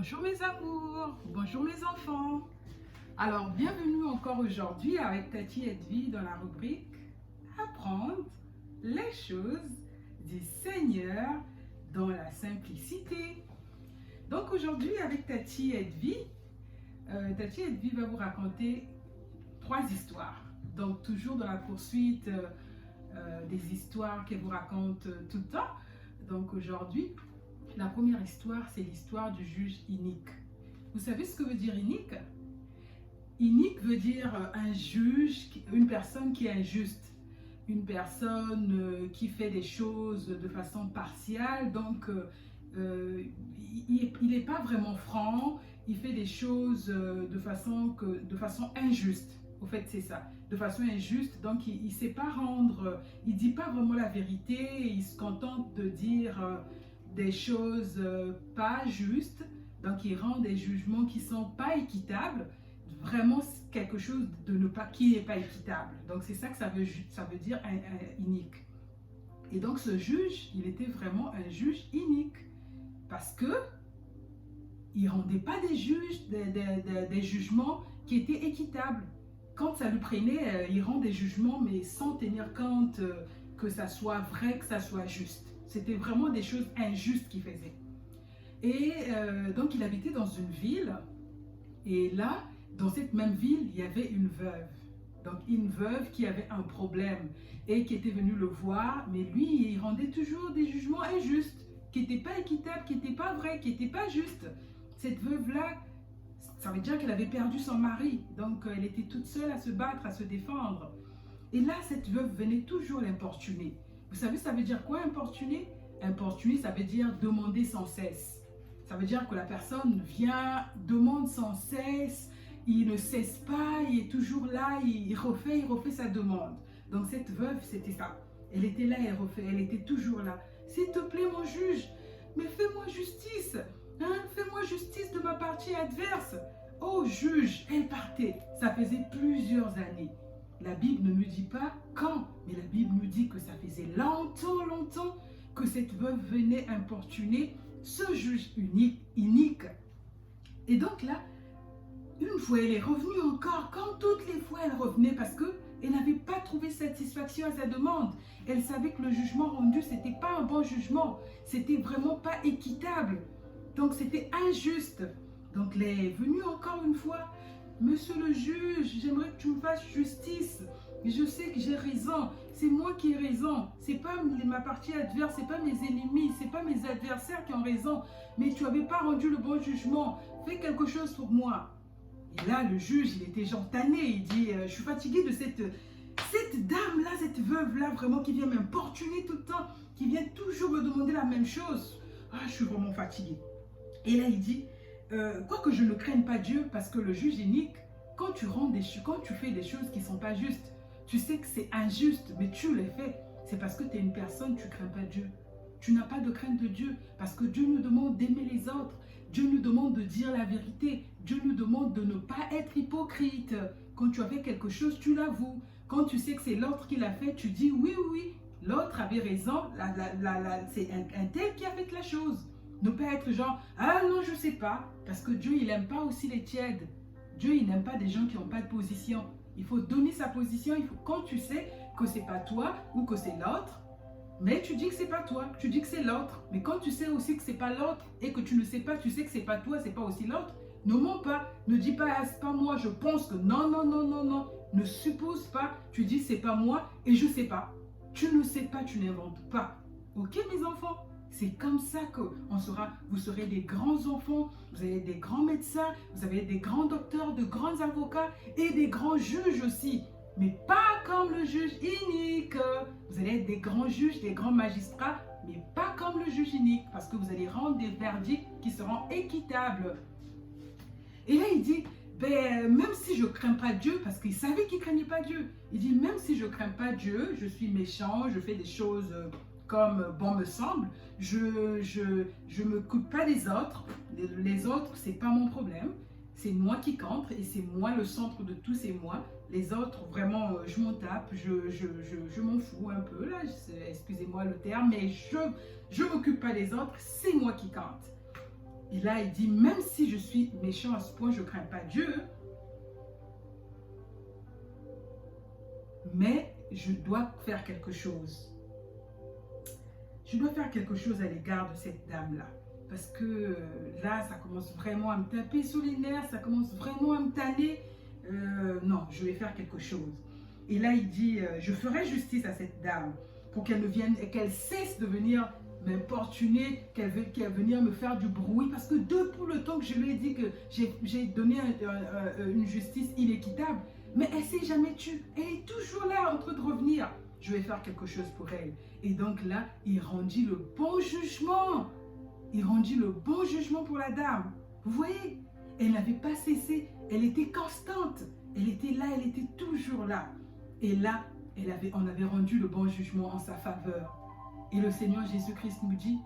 Bonjour mes amours, bonjour mes enfants. Alors bienvenue encore aujourd'hui avec Tati Edvi dans la rubrique Apprendre les choses du Seigneur dans la simplicité. Donc aujourd'hui avec Tati Edvi va vous raconter 3 histoires. Donc toujours dans la poursuite des histoires qu'elle vous raconte tout le temps. Donc aujourd'hui, la première histoire, c'est l'histoire du juge inique. Vous savez ce que veut dire inique? Inique veut dire un juge, une personne qui est injuste, une personne qui fait des choses de façon partiale, donc il n'est pas vraiment franc, il fait des choses de façon injuste. Au fait, c'est ça, de façon injuste, donc il ne sait pas rendre, il ne dit pas vraiment la vérité, il se contente de dire des choses pas justes, donc il rend des jugements qui ne sont pas équitables, vraiment quelque chose qui n'est pas équitable. Donc c'est ça que ça veut dire inique. Et donc ce juge, il était vraiment un juge inique, parce que il ne rendait pas des jugements qui étaient équitables. Quand ça lui prenait, il rend des jugements, mais sans tenir compte que ça soit vrai, que ça soit juste. C'était vraiment des choses injustes qu'il faisait. Et donc, il habitait dans une ville. Et là, dans cette même ville, il y avait une veuve. Donc, une veuve qui avait un problème et qui était venue le voir. Mais lui, il rendait toujours des jugements injustes, qui n'étaient pas équitables, qui n'étaient pas vrais, qui n'étaient pas justes. Cette veuve-là, ça veut dire qu'elle avait perdu son mari. Donc, elle était toute seule à se battre, à se défendre. Et là, cette veuve venait toujours l'importuner. Vous savez, ça veut dire quoi, importuner? Importuner, ça veut dire demander sans cesse. Ça veut dire que la personne vient, demande sans cesse, il ne cesse pas, il est toujours là, il refait sa demande. Donc cette veuve, c'était ça. Elle était là, elle était toujours là. S'il te plaît, mon juge, mais fais-moi justice. Hein? Fais-moi justice de ma partie adverse. Oh juge, elle partait. Ça faisait plusieurs années. La Bible ne nous dit pas quand, mais la Bible nous dit que ça faisait longtemps que cette veuve venait importuner ce juge inique. Et donc là, une fois elle est revenue encore, comme toutes les fois elle revenait, parce qu'elle n'avait pas trouvé satisfaction à sa demande. Elle savait que le jugement rendu, ce n'était pas un bon jugement, c'était vraiment pas équitable. Donc c'était injuste. Donc elle est venue encore une fois. Monsieur le juge, j'aimerais que tu me fasses justice. Je sais que j'ai raison. C'est moi qui ai raison. C'est pas ma partie adverse, c'est pas mes ennemis, c'est pas mes adversaires qui ont raison. Mais tu n'avais pas rendu le bon jugement. Fais quelque chose pour moi. Et là, le juge, il était genre tanné. Il dit, je suis fatigué de cette dame-là, cette veuve-là, vraiment, qui vient m'importuner tout le temps, qui vient toujours me demander la même chose. Ah, je suis vraiment fatigué. Et là, il dit, quoique je ne craigne pas Dieu, parce que le juge inique, quand tu fais des choses qui ne sont pas justes, tu sais que c'est injuste, mais tu les fais. C'est parce que tu es une personne, tu ne crains pas Dieu. Tu n'as pas de crainte de Dieu, parce que Dieu nous demande d'aimer les autres. Dieu nous demande de dire la vérité. Dieu nous demande de ne pas être hypocrite. Quand tu as fait quelque chose, tu l'avoues. Quand tu sais que c'est l'autre qui l'a fait, tu dis oui, l'autre avait raison, c'est un tel qui a fait la chose. Ne pas être genre, ah non, je ne sais pas. Parce que Dieu, il n'aime pas aussi les tièdes. Dieu, il n'aime pas des gens qui n'ont pas de position. Il faut donner sa position. Quand tu sais que ce n'est pas toi ou que c'est l'autre, mais tu dis que ce n'est pas toi, tu dis que c'est l'autre. Mais quand tu sais aussi que ce n'est pas l'autre et que tu ne sais pas, tu sais que ce n'est pas toi, ce n'est pas aussi l'autre, ne mens pas. Ne dis pas, ah, c'est pas moi, je pense que non. Ne suppose pas. Tu dis, c'est pas moi et je ne sais pas. Tu ne sais pas, tu n'inventes pas. Ok, mes enfants? C'est comme ça que vous serez des grands enfants, vous allez être des grands médecins, vous allez être des grands docteurs, de grands avocats et des grands juges aussi. Mais pas comme le juge inique. Vous allez être des grands juges, des grands magistrats, mais pas comme le juge inique, parce que vous allez rendre des verdicts qui seront équitables. Et là, il dit, même si je ne crains pas Dieu, parce qu'il savait qu'il ne craignait pas Dieu, il dit, même si je ne crains pas Dieu, je suis méchant, je fais des choses comme bon me semble, je me coupe pas des autres. Les autres, c'est pas mon problème. C'est moi qui compte et c'est moi le centre de tout, c'est moi. Les autres, vraiment, je m'en tape, je m'en fous un peu, là, excusez-moi le terme, mais je m'occupe pas des autres, c'est moi qui compte. Et là, il dit, même si je suis méchant à ce point, je ne crains pas Dieu, mais je dois faire quelque chose. Je dois faire quelque chose à l'égard de cette dame-là. Parce que là, ça commence vraiment à me taper sur les nerfs, ça commence vraiment à me tanner. Non, je vais faire quelque chose. Et là, il dit, je ferai justice à cette dame pour qu'elle ne vienne, qu'elle cesse de venir m'importuner, qu'elle vienne venir me faire du bruit. Parce que depuis le temps que je lui ai dit que j'ai donné une justice inéquitable, mais elle ne s'est jamais tue. Elle est toujours là en train de revenir. Je vais faire quelque chose pour elle. Et donc là, il rendit le bon jugement. Il rendit le bon jugement pour la dame. Vous voyez, elle n'avait pas cessé. Elle était constante. Elle était là, elle était toujours là. Et là, on avait rendu le bon jugement en sa faveur. Et le Seigneur Jésus-Christ nous dit,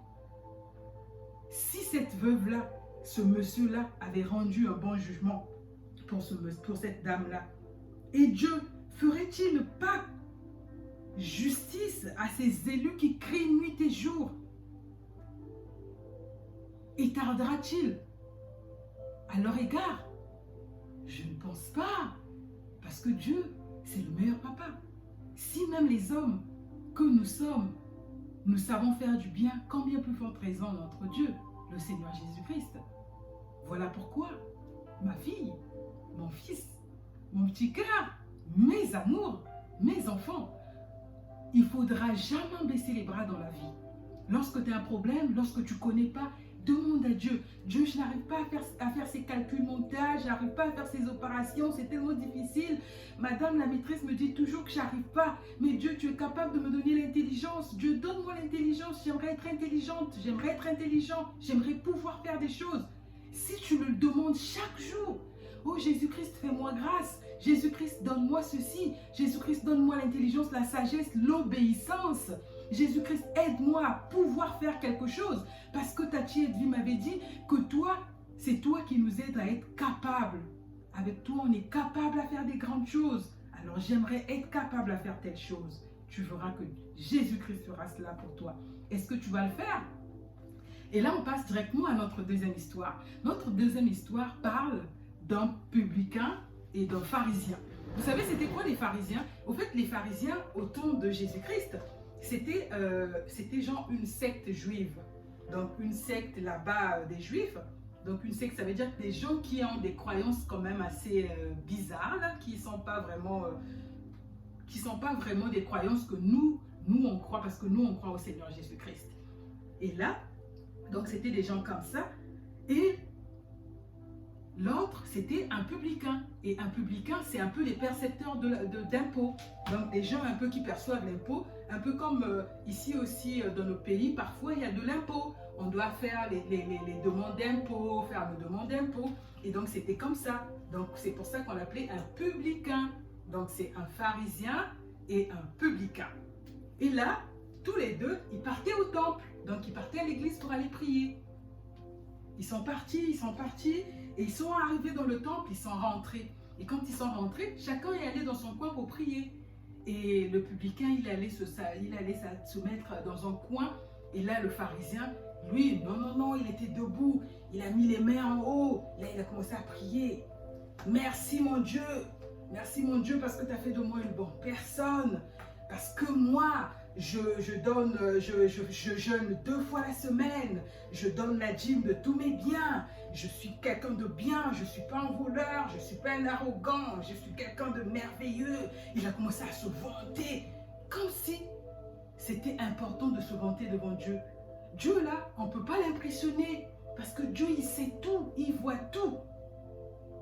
si cette veuve-là, ce monsieur-là avait rendu un bon jugement pour cette dame-là, et Dieu ferait-il pas justice à ces élus qui crient nuit et jour? Et tardera-t-il à leur égard? Je ne pense pas, parce que Dieu, c'est le meilleur papa. Si même les hommes que nous sommes, nous savons faire du bien, combien plus forte raison notre Dieu, le Seigneur Jésus-Christ. Voilà pourquoi, ma fille, mon fils, mon petit cœur, mes amours, mes enfants, il ne faudra jamais baisser les bras dans la vie. Lorsque tu as un problème, lorsque tu ne connais pas, demande à Dieu. Dieu, je n'arrive pas à faire ces calculs montages, je n'arrive pas à faire ces opérations, c'est tellement difficile. Madame la maîtresse me dit toujours que je n'arrive pas. Mais Dieu, tu es capable de me donner l'intelligence. Dieu, donne-moi l'intelligence. J'aimerais être intelligente, j'aimerais être intelligent, j'aimerais pouvoir faire des choses. Si tu me le demandes chaque jour, oh Jésus-Christ, fais-moi grâce. Jésus-Christ, donne-moi ceci. Jésus-Christ, donne-moi l'intelligence, la sagesse, l'obéissance. Jésus-Christ, aide-moi à pouvoir faire quelque chose. Parce que Tati Edvi m'avait dit que toi, c'est toi qui nous aides à être capables. Avec toi, on est capable à faire des grandes choses. Alors, j'aimerais être capable à faire telle chose. Tu verras que Jésus-Christ fera cela pour toi. Est-ce que tu vas le faire? Et là, on passe directement à notre deuxième histoire. Notre deuxième histoire parle d'un publicain et d'un pharisien. Vous savez, c'était quoi les pharisiens? Au fait, les pharisiens, au temps de Jésus-Christ, c'était genre une secte juive. Donc, une secte là-bas des juifs. Donc, une secte, ça veut dire des gens qui ont des croyances quand même assez bizarres, là, qui ne sont pas vraiment des croyances que nous, on croit, parce que nous, on croit au Seigneur Jésus-Christ. Et là, donc, c'était des gens comme ça. Et l'autre, c'était un publicain. Et un publicain, c'est un peu les percepteurs d'impôts. Donc, des gens un peu qui perçoivent l'impôt. Un peu comme ici aussi dans nos pays, parfois il y a de l'impôt. On doit faire les demandes d'impôts, faire nos demandes d'impôts. Et donc, c'était comme ça. Donc, c'est pour ça qu'on l'appelait un publicain. Donc, c'est un pharisien et un publicain. Et là, tous les deux, ils partaient au temple. Donc, ils partaient à l'église pour aller prier. Ils sont partis, et ils sont arrivés dans le temple, ils sont rentrés. Et quand ils sont rentrés, chacun est allé dans son coin pour prier. Et le publicain, il allait se mettre dans un coin. Et là, le pharisien, lui, non, il était debout. Il a mis les mains en haut. Là, il a commencé à prier. Merci mon Dieu, parce que tu as fait de moi une bonne personne. Parce que moi, je jeûne 2 fois la semaine. Je donne la dîme de tous mes biens. Je suis quelqu'un de bien. Je ne suis pas un voleur. Je ne suis pas un arrogant. Je suis quelqu'un de merveilleux. Il a commencé à se vanter. Comme si c'était important de se vanter devant Dieu. Dieu, là, on ne peut pas l'impressionner. Parce que Dieu, il sait tout. Il voit tout.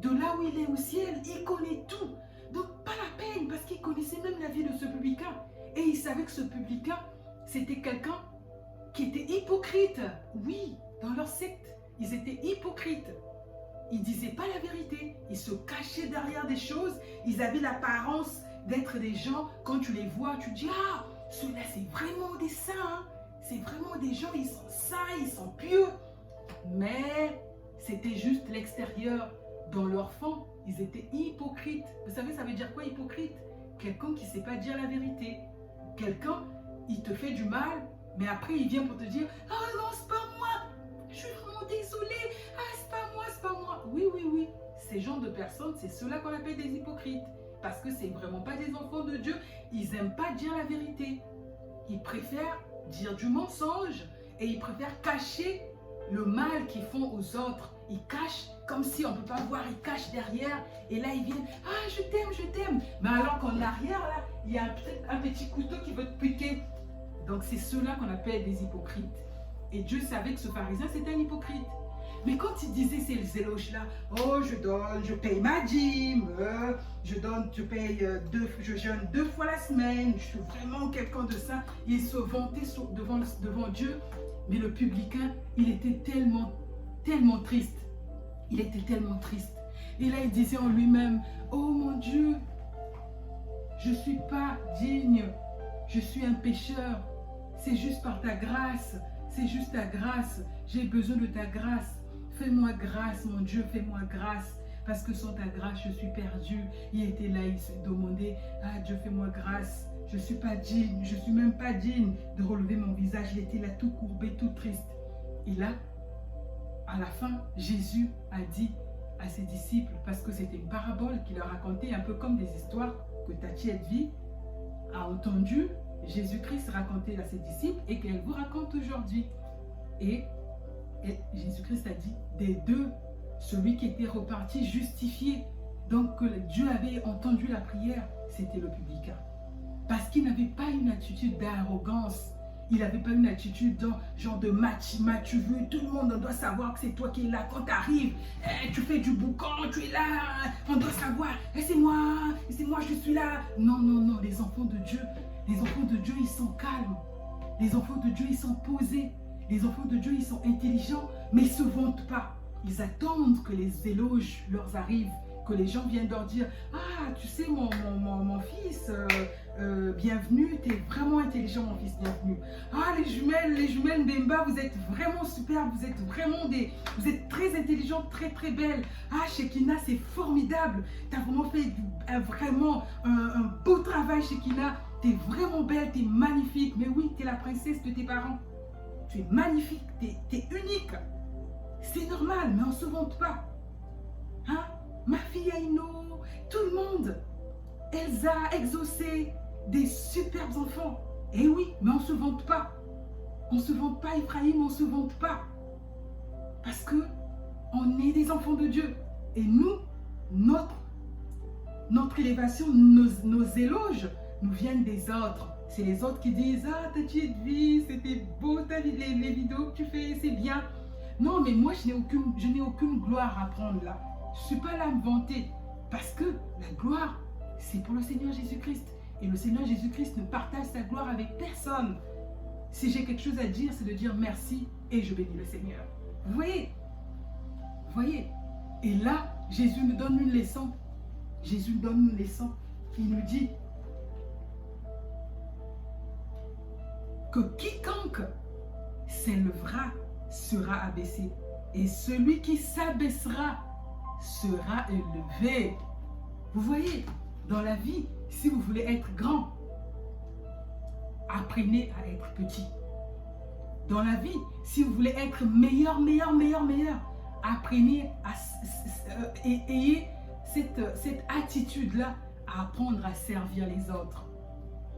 De là où il est au ciel, il connaît tout. Donc, pas la peine, parce qu'il connaissait même la vie de ce publicain. Et il savait que ce publicain, c'était quelqu'un qui était hypocrite. Oui, dans leur secte, ils étaient hypocrites. Ils ne disaient pas la vérité. Ils se cachaient derrière des choses. Ils avaient l'apparence d'être des gens, quand tu les vois, tu dis, ah, ceux-là, c'est vraiment des saints. Hein. C'est vraiment des gens, ils sont saints, ils sont pieux. Mais c'était juste l'extérieur. Dans leur fond, ils étaient hypocrites. Vous savez, ça veut dire quoi hypocrite? Quelqu'un qui ne sait pas dire la vérité. Quelqu'un, il te fait du mal, mais après il vient pour te dire, ah non, c'est pas moi, je suis vraiment désolée, ces genres de personnes, c'est ceux-là qu'on appelle des hypocrites. Parce que c'est vraiment pas des enfants de Dieu. Ils n'aiment pas dire la vérité. Ils préfèrent dire du mensonge et ils préfèrent cacher le mal qu'ils font aux autres. Ils cachent comme si on ne peut pas voir, ils cachent derrière. Et là, ils viennent, ah, je t'aime, je t'aime. Mais alors qu'en arrière, là, il y a peut-être un petit couteau qui veut te piquer. Donc, c'est ceux-là qu'on appelle des hypocrites. Et Dieu savait que ce pharisien, c'était un hypocrite. Mais quand il disait ces éloges-là, oh, je donne, je paye ma dîme, je jeûne 2 fois la semaine, je suis vraiment quelqu'un de saint. Il se vantait devant Dieu. Mais le publicain, il était tellement triste. Il était tellement triste. Et là, il disait en lui-même, oh mon Dieu, je ne suis pas digne, je suis un pécheur. C'est juste par ta grâce, c'est juste ta grâce. J'ai besoin de ta grâce. Fais-moi grâce, mon Dieu, fais-moi grâce. Parce que sans ta grâce, je suis perdu. Il était là, il se demandait, ah Dieu, fais-moi grâce. Je ne suis pas digne, je ne suis même pas digne de relever mon visage. Il était là tout courbé, tout triste. Et là, à la fin, Jésus a dit à ses disciples, parce que c'était une parabole qu'il leur racontait, un peu comme des histoires que Tati Edvi a entendu Jésus-Christ raconter à ses disciples et qu'elle vous raconte aujourd'hui. Et Jésus-Christ a dit, des deux, celui qui était reparti justifié, donc que Dieu avait entendu la prière, c'était le publicain. Parce qu'il n'avait pas une attitude d'arrogance. Il n'avait pas une attitude genre de match, tu veux, tout le monde doit savoir que c'est toi qui es là. Quand tu arrives, tu fais du boucan, tu es là, on doit savoir, c'est moi, je suis là. Non, non, non, les enfants de Dieu, ils sont calmes. Les enfants de Dieu, ils sont posés. Les enfants de Dieu, ils sont intelligents, mais ils ne se vantent pas. Ils attendent que les éloges leur arrivent, que les gens viennent leur dire, ah, tu sais, mon fils, bienvenue, tu es vraiment intelligent, mon fils, bienvenue. Ah, les jumelles Mbemba, vous êtes vraiment superbes, vous êtes très intelligentes, très très belles. Ah, Shekina, c'est formidable, tu as vraiment fait un beau travail, Shekina, tu es vraiment belle, tu es magnifique. Mais oui, tu es la princesse de tes parents. Tu es magnifique, tu es unique. C'est normal, mais on ne se vante pas. Hein? Ma fille Aïno, tout le monde, Elsa, Exaucé, des superbes enfants. Eh oui, mais on ne se vante pas. On ne se vante pas, Ephraïm, on ne se vante pas. Parce que on est des enfants de Dieu. Et nous, notre élévation, nos éloges nous viennent des autres. C'est les autres qui disent, ah, ta petite vie, c'était beau, les vidéos que tu fais, c'est bien. Non, mais moi, je n'ai aucune gloire à prendre là. Je ne suis pas là à me vanter. Parce que la gloire, c'est pour le Seigneur Jésus-Christ. Et le Seigneur Jésus-Christ ne partage sa gloire avec personne. Si j'ai quelque chose à dire, c'est de dire merci et je bénis le Seigneur. Vous voyez? Vous voyez? Et là, Jésus nous donne une leçon. Jésus nous donne une leçon. Il nous dit que quiconque s'élèvera sera abaissé. Et celui qui s'abaissera sera élevé. Vous voyez, dans la vie, si vous voulez être grand, apprenez à être petit. Dans la vie, si vous voulez être meilleur, apprenez à ayez cette attitude-là à apprendre à servir les autres.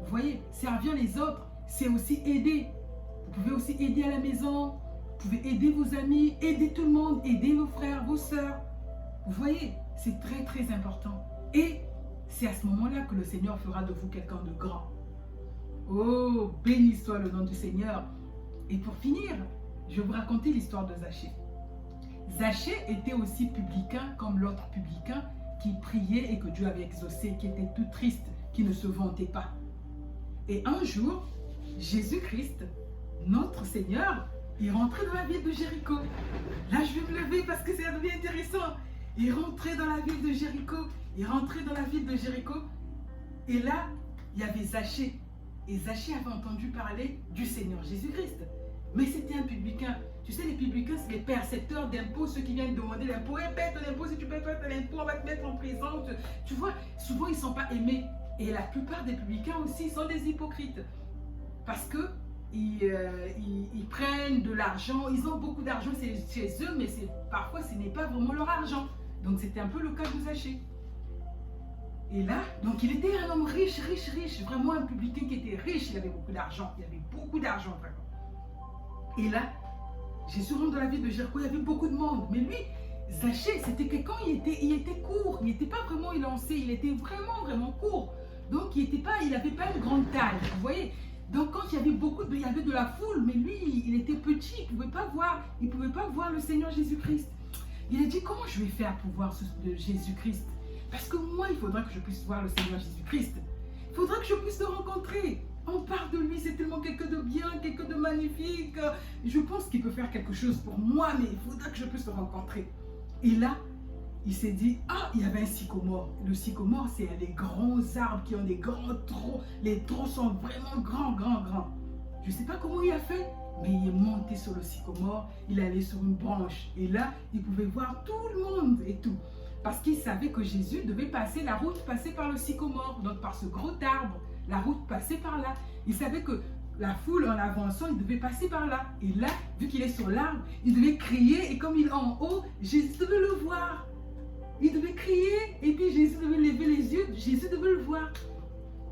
Vous voyez, servir les autres, c'est aussi aider. Vous pouvez aussi aider à la maison, vous pouvez aider vos amis, aider tout le monde, aider vos frères, vos sœurs. Vous voyez, c'est très très important. Et c'est à ce moment-là que le Seigneur fera de vous quelqu'un de grand. Oh, béni soit le nom du Seigneur. Et pour finir, je vais vous raconter l'histoire de Zachée. Zachée était aussi publicain comme l'autre publicain qui priait et que Dieu avait exaucé, qui était tout triste, qui ne se vantait pas. Et un jour, Jésus-Christ, notre Seigneur, est rentré dans la ville de Jéricho. Là, je vais me lever parce que ça devient intéressant. Il est rentré dans la ville de Jéricho. Et là, il y avait Zachée. Et Zachée avait entendu parler du Seigneur Jésus-Christ. Mais c'était un publicain. Tu sais, les publicains, c'est les percepteurs d'impôts, ceux qui viennent demander l'impôt. Paie ton impôt, si tu ne paies pas ton impôt, on va te mettre en prison. Tu vois, souvent, ils ne sont pas aimés. Et la plupart des publicains aussi sont des hypocrites. Parce que ils prennent de l'argent, ils ont beaucoup d'argent chez eux, mais parfois ce n'est pas vraiment leur argent. Donc c'était un peu le cas de Zachée. Et là, donc il était un homme riche, vraiment un publicain qui était riche, il avait beaucoup d'argent, vraiment. Et là, Jésus rentre dans la ville de Jéricho, il y avait beaucoup de monde, mais lui, Zachée, c'était quelqu'un, il était court, il n'était pas vraiment élancé, il était vraiment court. Donc il n'avait pas une grande taille, vous voyez. Donc quand il y avait de la foule, mais lui, il était petit, il ne pouvait pas voir le Seigneur Jésus-Christ. Il a dit, comment je vais faire pour voir Jésus-Christ? Parce que moi, il faudra que je puisse voir le Seigneur Jésus-Christ. Il faudra que je puisse le rencontrer. On parle de lui, c'est tellement quelqu'un de bien, quelqu'un de magnifique. Je pense qu'il peut faire quelque chose pour moi, mais il faudra que je puisse le rencontrer. Et là, il s'est dit, ah, il y avait un sycomore. Le sycomore, c'est des grands arbres qui ont des grands troncs. Les troncs sont vraiment grands. Je ne sais pas comment il a fait, mais il est monté sur le sycomore. Il est allé sur une branche. Et là, il pouvait voir tout le monde et tout. Parce qu'il savait que Jésus devait passer, la route passait par le sycomore, donc par ce gros arbre, la route passait par là. Il savait que la foule en avançant, il devait passer par là. Et là, vu qu'il est sur l'arbre, il devait crier et comme il est en haut, Jésus devait le voir. Il devait crier et puis Jésus devait lever les yeux, Jésus devait le voir.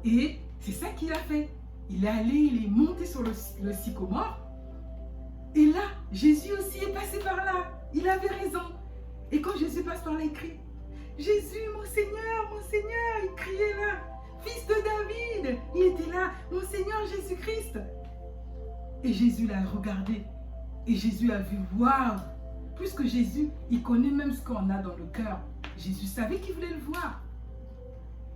Et c'est ça qu'il a fait. Il est monté sur le sycomore. Et là, Jésus aussi est passé par là. Il avait raison. Et quand Jésus passe par là, il crie, Jésus, mon Seigneur, il criait là, fils de David, il était là, mon Seigneur Jésus-Christ. Et Jésus l'a regardé, et Jésus a vu, waouh, puisque Jésus, il connaît même ce qu'on a dans le cœur. Jésus savait qu'il voulait le voir.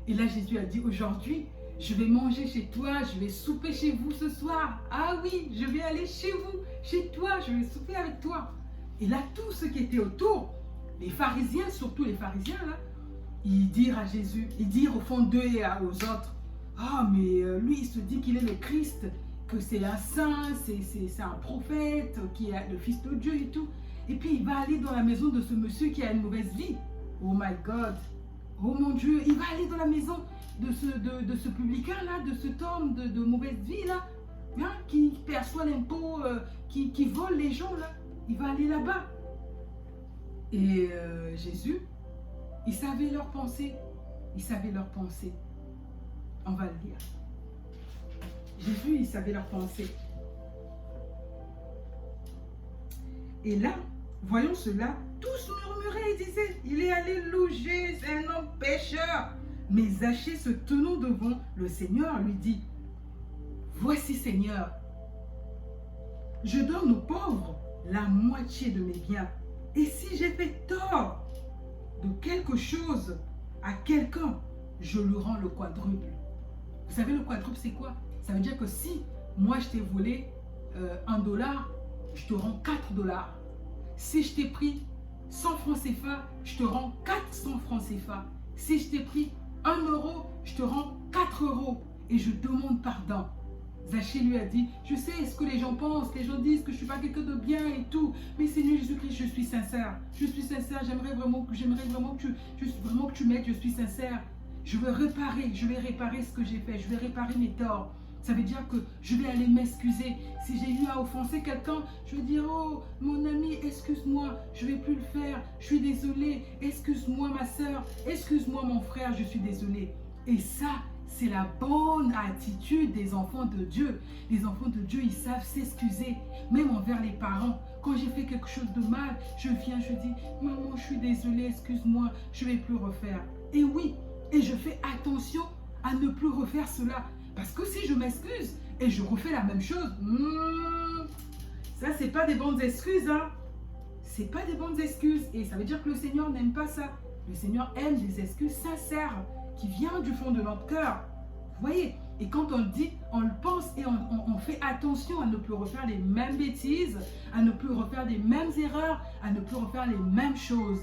Et là, Jésus a dit, aujourd'hui, je vais manger chez toi, je vais souper chez vous ce soir. Ah oui, je vais aller chez vous, chez toi, je vais souper avec toi. Et là, tous ceux qui étaient autour, les pharisiens, surtout les pharisiens, là, ils dirent à Jésus, ils dirent au fond d'eux et aux autres, ah mais lui il se dit qu'il est le Christ, que c'est un saint, c'est un prophète, qui est le fils de Dieu et tout. Et puis il va aller dans la maison de ce monsieur qui a une mauvaise vie. Oh my God, oh mon Dieu, il va aller dans la maison de ce publicain là, de cet homme de mauvaise vie là, hein, qui perçoit l'impôt, qui vole les gens là. Il va aller là-bas. Et Jésus, il savait leurs pensées. On va le lire. Jésus, il savait leurs pensées. Et là, voyons cela, tous murmuraient et disaient, il est allé loger, c'est un homme pécheur. Mais Zachée, se tenant devant le Seigneur, lui dit, voici Seigneur, je donne aux pauvres la moitié de mes biens. Et si j'ai fait tort de quelque chose à quelqu'un, je lui rends le quadruple. Vous savez, le quadruple, c'est quoi? Ça veut dire que si moi, je t'ai volé $1, je te rends $4. Si je t'ai pris 100 francs CFA, je te rends 400 francs CFA. Si je t'ai pris 1 euro, je te rends 4 euros. Et je demande pardon. Zachée lui a dit, je sais ce que les gens pensent, les gens disent que je ne suis pas quelqu'un de bien et tout, mais Seigneur Jésus-Christ, je suis sincère, j'aimerais vraiment que tu m'aides, je suis sincère, je vais réparer ce que j'ai fait, je vais réparer mes torts. Ça veut dire que je vais aller m'excuser. Si j'ai eu à offenser quelqu'un, je vais dire, oh mon ami, excuse-moi, je ne vais plus le faire, je suis désolée, excuse-moi ma soeur, excuse-moi mon frère, je suis désolée. Et ça, c'est la bonne attitude des enfants de Dieu. Les enfants de Dieu, ils savent s'excuser, même envers les parents. Quand j'ai fait quelque chose de mal, je viens, je dis, maman, je suis désolée, excuse-moi, je ne vais plus refaire. Et oui, et je fais attention à ne plus refaire cela. Parce que si je m'excuse et je refais la même chose, ça, c'est pas des bonnes excuses, hein. C'est pas des bonnes excuses. Et ça veut dire que le Seigneur n'aime pas ça. Le Seigneur aime des excuses sincères qui viennent du fond de notre cœur. Vous voyez? Et quand on le dit, on le pense et on fait attention à ne plus refaire les mêmes bêtises, à ne plus refaire les mêmes erreurs, à ne plus refaire les mêmes choses.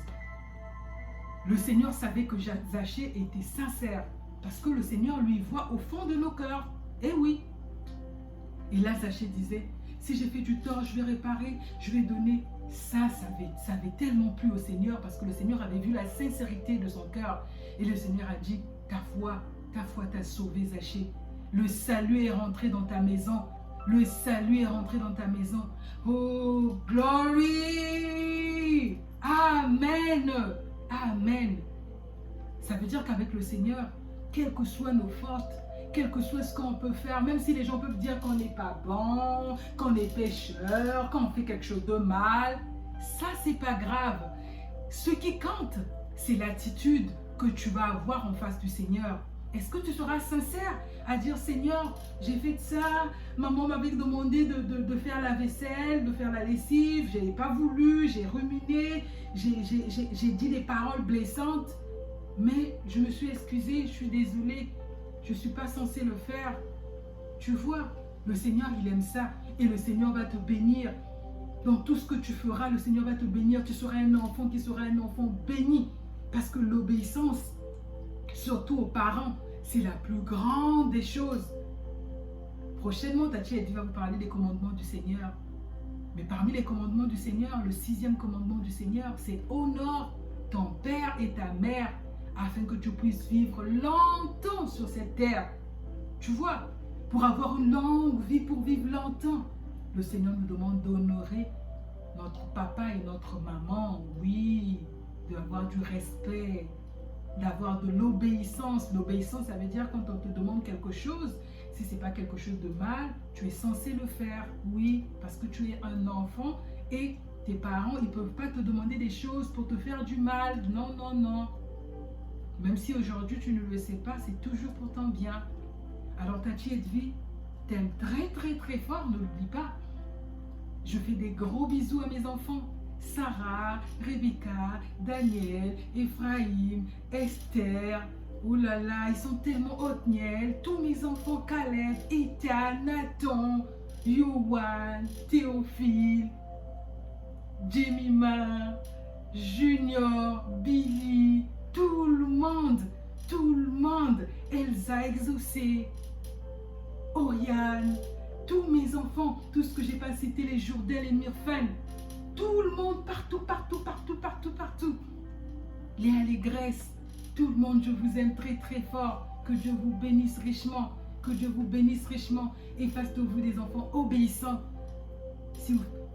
Le Seigneur savait que Zachée était sincère parce que le Seigneur lui voit au fond de nos cœurs. Eh oui. Et là, Zachée disait, si j'ai fait du tort, je vais réparer, je vais donner. Ça avait tellement plu au Seigneur parce que le Seigneur avait vu la sincérité de son cœur. Et le Seigneur a dit, ta foi t'a sauvé, Zachée. Le salut est rentré dans ta maison. Le salut est rentré dans ta maison. Oh, glory! Amen! Amen. Ça veut dire qu'avec le Seigneur, quelles que soient nos fautes, quel que soit ce qu'on peut faire, même si les gens peuvent dire qu'on n'est pas bon, qu'on est pécheur, qu'on fait quelque chose de mal, ça c'est pas grave. Ce qui compte, c'est l'attitude que tu vas avoir en face du Seigneur. Est-ce que tu seras sincère à dire Seigneur, j'ai fait ça, maman m'avait demandé de faire la vaisselle, de faire la lessive, je n'ai pas voulu, j'ai ruminé, j'ai dit des paroles blessantes, mais je me suis excusée, je suis désolée, je ne suis pas censée le faire. Tu vois, le Seigneur il aime ça et le Seigneur va te bénir. Dans tout ce que tu feras, le Seigneur va te bénir. Tu seras un enfant qui sera un enfant béni. Parce que l'obéissance, surtout aux parents, c'est la plus grande des choses. Prochainement, Tati va vous parler des commandements du Seigneur. Mais parmi les commandements du Seigneur, le 6e commandement du Seigneur, c'est honore ton père et ta mère afin que tu puisses vivre longtemps sur cette terre. Tu vois, pour avoir une longue vie, pour vivre longtemps, le Seigneur nous demande d'honorer notre papa et notre maman, oui, d'avoir du respect, d'avoir de l'obéissance. L'obéissance, ça veut dire quand on te demande quelque chose, si ce n'est pas quelque chose de mal, tu es censé le faire, oui, parce que tu es un enfant et tes parents, ils ne peuvent pas te demander des choses pour te faire du mal. Non, non, non. Même si aujourd'hui tu ne le sais pas, c'est toujours pour ton bien. Alors Tati Edvi t'aime très très très fort, ne l'oublie pas. Je fais des gros bisous à mes enfants. Sarah, Rebecca, Daniel, Ephraim, Esther. Oh là là, ils sont tellement Othniel. Tous mes enfants, Caleb, Ethan, Nathan, Yohan, Théophile, Jemima, Junior, Billy, tout le monde, Elsa Exaucé, Oriane, tous mes enfants, tout ce que j'ai pas cité, les Jourdain, les Myrfen, tout le monde, partout, les allégresse, tout le monde, je vous aime très très fort, que Dieu vous bénisse richement, et fasse de vous des enfants obéissants,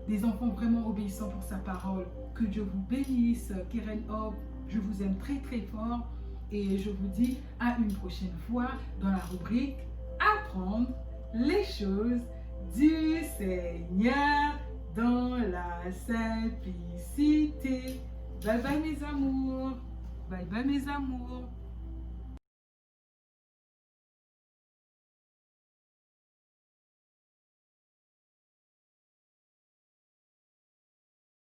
des enfants vraiment obéissants pour sa parole, que Dieu vous bénisse, Keren Hope, je vous aime très très fort, et je vous dis à une prochaine fois dans la rubrique Apprendre les choses du Seigneur dans la simplicité. Bye bye mes amours. Bye bye mes amours.